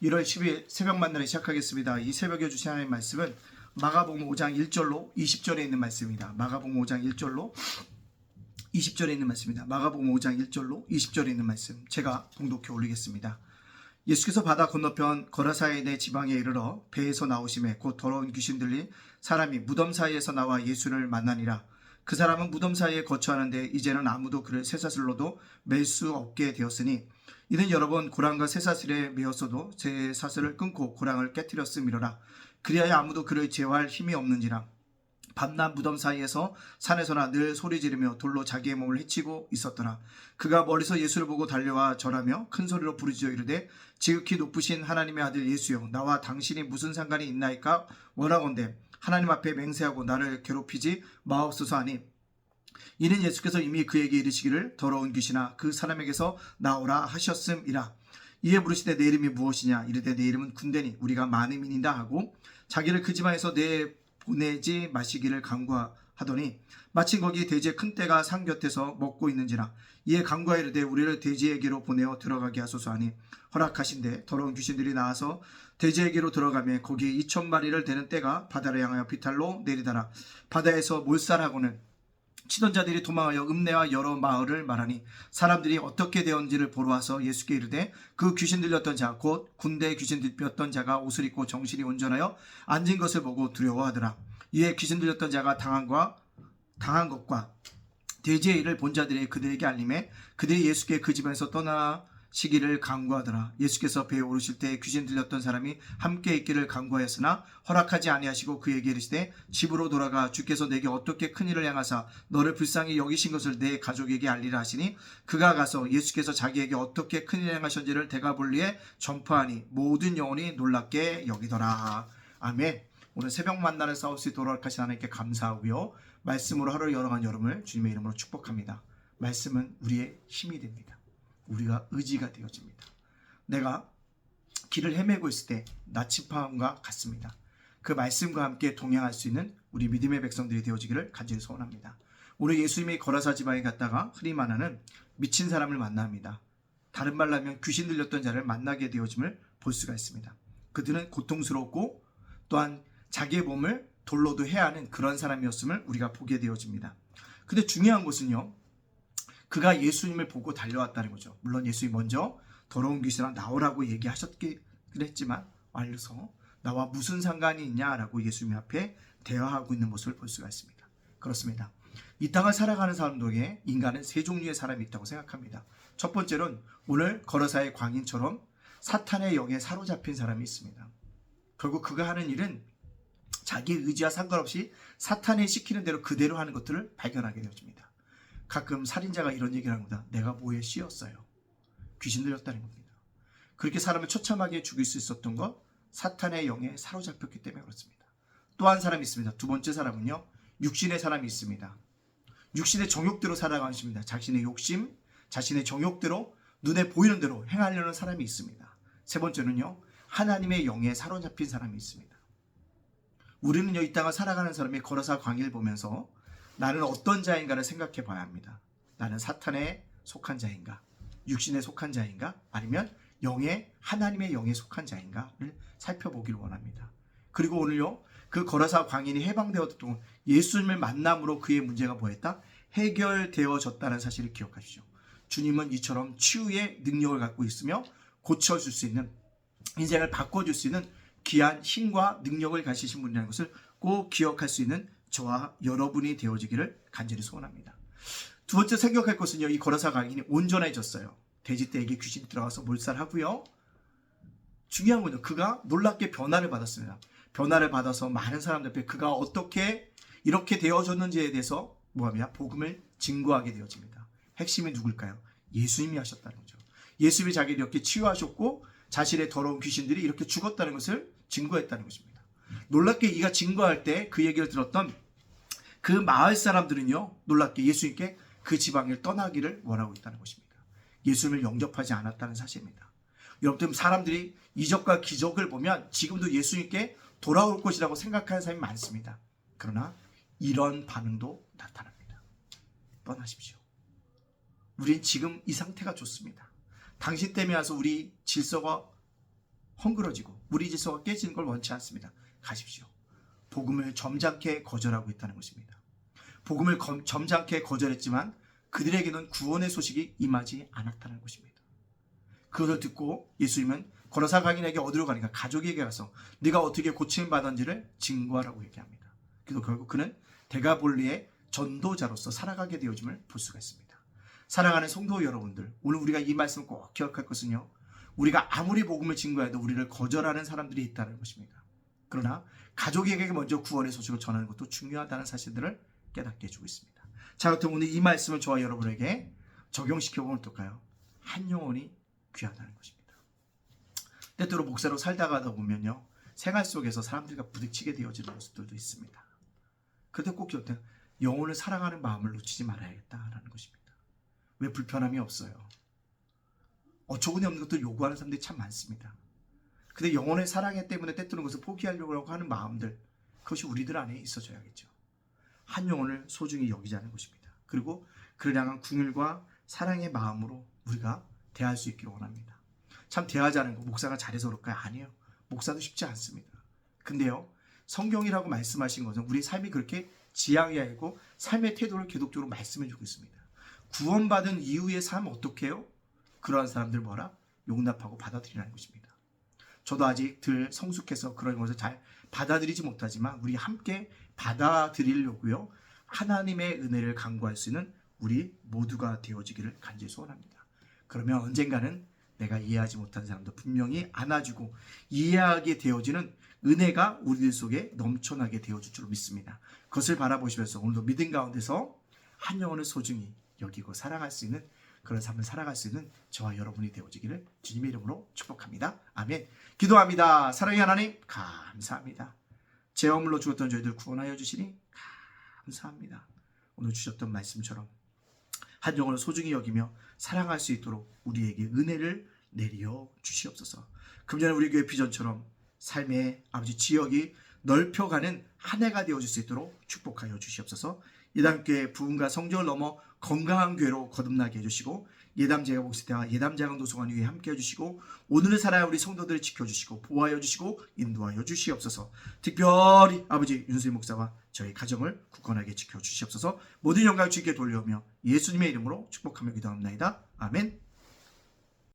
1월 10일 새벽 만나를 시작하겠습니다. 이 새벽에 주신 하나님의 말씀은 마가복음 5장 1절로 20절에 있는 말씀입니다. 마가복음 5장 1절로 20절에 있는 말씀입니다. 마가복음 5장 1절로 20절에 있는 말씀 제가 봉독해 올리겠습니다. 예수께서 바다 건너편 거라사인의 지방에 이르러 배에서 나오심에 곧 더러운 귀신 들린 사람이 무덤 사이에서 나와 예수를 만나니라. 그 사람은 무덤 사이에 거처하는데 이제는 아무도 그를 쇠사슬로도 맬 수 없게 되었으니 이는 여러 번 고랑과 쇠사슬에 매었어도 쇠사슬을 끊고 고랑을 깨뜨렸음이로라. 그리하여 아무도 그를 제어할 힘이 없는지라. 밤낮 무덤 사이에서 산에서나 늘 소리 지르며 돌로 자기의 몸을 해치고 있었더라. 그가 멀리서 예수를 보고 달려와 절하며 큰 소리로 부르짖어 이르되 지극히 높으신 하나님의 아들 예수여, 나와 당신이 무슨 상관이 있나이까? 원하건대 하나님 앞에 맹세하고 나를 괴롭히지 마옵소서 하니, 이는 예수께서 이미 그에게 이르시기를 더러운 귀신아 그 사람에게서 나오라 하셨음이라. 이에 물으시되 내 이름이 무엇이냐? 이르되 내 이름은 군대니 우리가 많음이니이다 하고 자기를 그 지방에서 내보내지 마시기를 간구하더니 마침 거기 돼지의 큰 떼가 산 곁에서 먹고 있는지라. 이에 간구하여 이르되 우리를 돼지에게로 보내어 들어가게 하소서 하니 허락하신대 더러운 귀신들이 나와서 돼지에게로 들어가며 거기에 2,000마리를 되는 떼가 바다를 향하여 비탈로 내리더라. 바다에서 몰살하고는 치던 자들이 도망하여 읍내와 여러 마을을 말하니 사람들이 어떻게 되었는지를 보러 와서 예수께 이르되 그 귀신 들렸던 자 곧 군대 귀신 들렸던 자가 옷을 입고 정신이 온전하여 앉은 것을 보고 두려워하더라. 이에 귀신 들렸던 자가 당한 것과 돼지의 일을 본 자들이 그들에게 알림해 그들이 예수께 그 집안에서 떠나시기를 간구하더라. 예수께서 배에 오르실 때 귀신 들렸던 사람이 함께 있기를 간구하였으나 허락하지 아니하시고 그에게 이르시되 집으로 돌아가 주께서 내게 어떻게 큰 일을 행하사 너를 불쌍히 여기신 것을 내 가족에게 알리라 하시니 그가 가서 예수께서 자기에게 어떻게 큰 일을 행하셨는지를 대가볼리에 전파하니 모든 영혼이 놀랍게 여기더라. 아멘. 오늘 새벽 만나를 싸울 수 있도록 하신 하나님께 감사하고요, 말씀으로 하루를 열어간 여러분을 주님의 이름으로 축복합니다. 말씀은 우리의 힘이 됩니다. 우리가 의지가 되어집니다. 내가 길을 헤매고 있을 때 나침반과 같습니다. 그 말씀과 함께 동행할 수 있는 우리 믿음의 백성들이 되어지기를 간절히 소원합니다. 오늘 예수님이 거라사 지방에 갔다가 흔히 말하는 미친 사람을 만납니다. 다른 말로 하면 귀신 들렸던 자를 만나게 되어짐을 볼 수가 있습니다. 그들은 고통스럽고 또한 자기의 몸을 돌로도 해야 하는 그런 사람이었음을 우리가 보게 되어집니다. 근데 중요한 것은요, 그가 예수님을 보고 달려왔다는 거죠. 물론 예수님이 먼저 더러운 귀신아 나오라고 얘기하셨긴 했지만 와서 나와 무슨 상관이 있냐라고 예수님 앞에 대화하고 있는 모습을 볼 수가 있습니다. 그렇습니다. 이 땅을 살아가는 사람들에게 인간은 세 종류의 사람이 있다고 생각합니다. 첫 번째로는 오늘 거라사의 광인처럼 사탄의 영에 사로잡힌 사람이 있습니다. 결국 그가 하는 일은 자기의 의지와 상관없이 사탄이 시키는 대로 그대로 하는 것들을 발견하게 되어집니다. 가끔 살인자가 이런 얘기를 합니다. 내가 뭐에 씌었어요. 귀신 들렸다는 겁니다. 그렇게 사람을 처참하게 죽일 수 있었던 것, 사탄의 영에 사로잡혔기 때문에 그렇습니다. 또 한 사람이 있습니다. 두 번째 사람은요, 육신의 사람이 있습니다. 육신의 정욕대로 살아가는 것입니다. 자신의 욕심, 자신의 정욕대로 눈에 보이는 대로 행하려는 사람이 있습니다. 세 번째는요, 하나님의 영에 사로잡힌 사람이 있습니다. 우리는요, 이 땅을 살아가는 사람이 거라사 광야를 보면서 나는 어떤 자인가를 생각해 봐야 합니다. 나는 사탄에 속한 자인가? 육신에 속한 자인가? 아니면 하나님의 영에 속한 자인가를 살펴보기를 원합니다. 그리고 오늘요, 그 거라사 광인이 해방되었던 예수님을 만남으로 그의 문제가 뭐였다? 해결되어졌다는 사실을 기억하시죠. 주님은 이처럼 치유의 능력을 갖고 있으며 고쳐줄 수 있는, 인생을 바꿔줄 수 있는 귀한 힘과 능력을 가지신 분이라는 것을 꼭 기억할 수 있는 저와 여러분이 되어지기를 간절히 소원합니다. 두 번째 생각할 것은요, 이 거라사 광인이 온전해졌어요. 돼지떼에게 귀신이 들어가서 몰살하고요. 중요한 건요, 그가 놀랍게 변화를 받았습니다. 변화를 받아서 많은 사람들 앞에 그가 어떻게 이렇게 되어졌는지에 대해서 복음을 증거하게 되어집니다. 핵심이 누굴까요? 예수님이 하셨다는 거죠. 예수님이 자기를 이렇게 치유하셨고 자신의 더러운 귀신들이 이렇게 죽었다는 것을 증거했다는 것입니다. 놀랍게 이가 증거할 때 그 얘기를 들었던 그 마을 사람들은요, 놀랍게 예수님께 그 지방을 떠나기를 원하고 있다는 것입니다. 예수님을 영접하지 않았다는 사실입니다. 여러분, 사람들이 이적과 기적을 보면 지금도 예수님께 돌아올 것이라고 생각하는 사람이 많습니다. 그러나 이런 반응도 나타납니다. 떠나십시오. 우린 지금 이 상태가 좋습니다. 당신 때문에 와서 우리 질서가 헝그러지고 무리 질서가 깨지는 걸 원치 않습니다. 가십시오. 복음을 점잖게 거절하고 있다는 것입니다. 복음을 점잖게 거절했지만 그들에게는 구원의 소식이 임하지 않았다는 것입니다. 그것을 듣고 예수님은 걸어서 가인에게 어디로 가니까 가족에게 가서 네가 어떻게 고침을 받았는지를 증거하라고 얘기합니다. 그래서 결국 그는 데가볼리의 전도자로서 살아가게 되어짐을 볼 수가 있습니다. 사랑하는 성도 여러분들, 오늘 우리가 이 말씀을 꼭 기억할 것은요, 우리가 아무리 복음을 증거해도 우리를 거절하는 사람들이 있다는 것입니다. 그러나 가족에게 먼저 구원의 소식을 전하는 것도 중요하다는 사실들을 깨닫게 해주고 있습니다. 자, 그렇다면 오늘 이 말씀을 저와 여러분에게 적용시켜보면 어떨까요? 한 영혼이 귀하다는 것입니다. 때때로 목사로 살다가 보면요, 생활 속에서 사람들과 부딪히게 되어지는 모습들도 있습니다. 그때 꼭 기억해요. 영혼을 사랑하는 마음을 놓치지 말아야겠다라는 것입니다. 왜 불편함이 없어요? 어처구니 없는 것들 요구하는 사람들이 참 많습니다. 근데 영혼의 사랑에 때문에 때때로 것을 포기하려고 하는 마음들, 그것이 우리들 안에 있어져야겠죠. 한 영혼을 소중히 여기자는 것입니다. 그리고 그를 향한 궁율과 사랑의 마음으로 우리가 대할 수 있기를 원합니다. 참 대하자는 거 목사가 잘해서 그럴까요? 아니에요. 목사도 쉽지 않습니다. 근데요, 성경이라고 말씀하신 것은 우리 삶이 그렇게 지향해야 하고 삶의 태도를 계속적으로 말씀해 주고 있습니다. 구원받은 이후의 삶 어떻게 해요? 그러한 사람들 뭐라? 용납하고 받아들이라는 것입니다. 저도 아직 덜 성숙해서 그런 것을 잘 받아들이지 못하지만 우리 함께 받아들이려고요, 하나님의 은혜를 간구할 수 있는 우리 모두가 되어지기를 간절히 소원합니다. 그러면 언젠가는 내가 이해하지 못한 사람도 분명히 안아주고 이해하게 되어지는 은혜가 우리들 속에 넘쳐나게 되어질 줄 믿습니다. 그것을 바라보시면서 오늘도 믿음 가운데서 한 영혼을 소중히 여기고 사랑할 수 있는 그런 삶을 살아갈 수 있는 저와 여러분이 되어지기를 주님의 이름으로 축복합니다. 아멘. 기도합니다. 사랑의 하나님, 감사합니다. 제 허물로 죽었던 저희들 구원하여 주시니 감사합니다. 오늘 주셨던 말씀처럼 한 영혼을 소중히 여기며 사랑할 수 있도록 우리에게 은혜를 내려 주시옵소서. 금년에 우리 교회 비전처럼 삶의 아버지 지역이 넓혀가는 한 해가 되어줄 수 있도록 축복하여 주시옵소서. 예담교회 부흥과 성적을 넘어 건강한 교회로 거듭나게 해주시고 예담제가 목사대와 예담자강 도서관 위에 함께 해주시고 오늘을 살아야 우리 성도들을 지켜주시고 보호하여 주시고 인도하여 주시옵소서. 특별히 아버지 윤수희 목사와 저희 가정을 굳건하게 지켜주시옵소서. 모든 영광을 주께 돌려오며 예수님의 이름으로 축복하며 기도합니다. 아멘.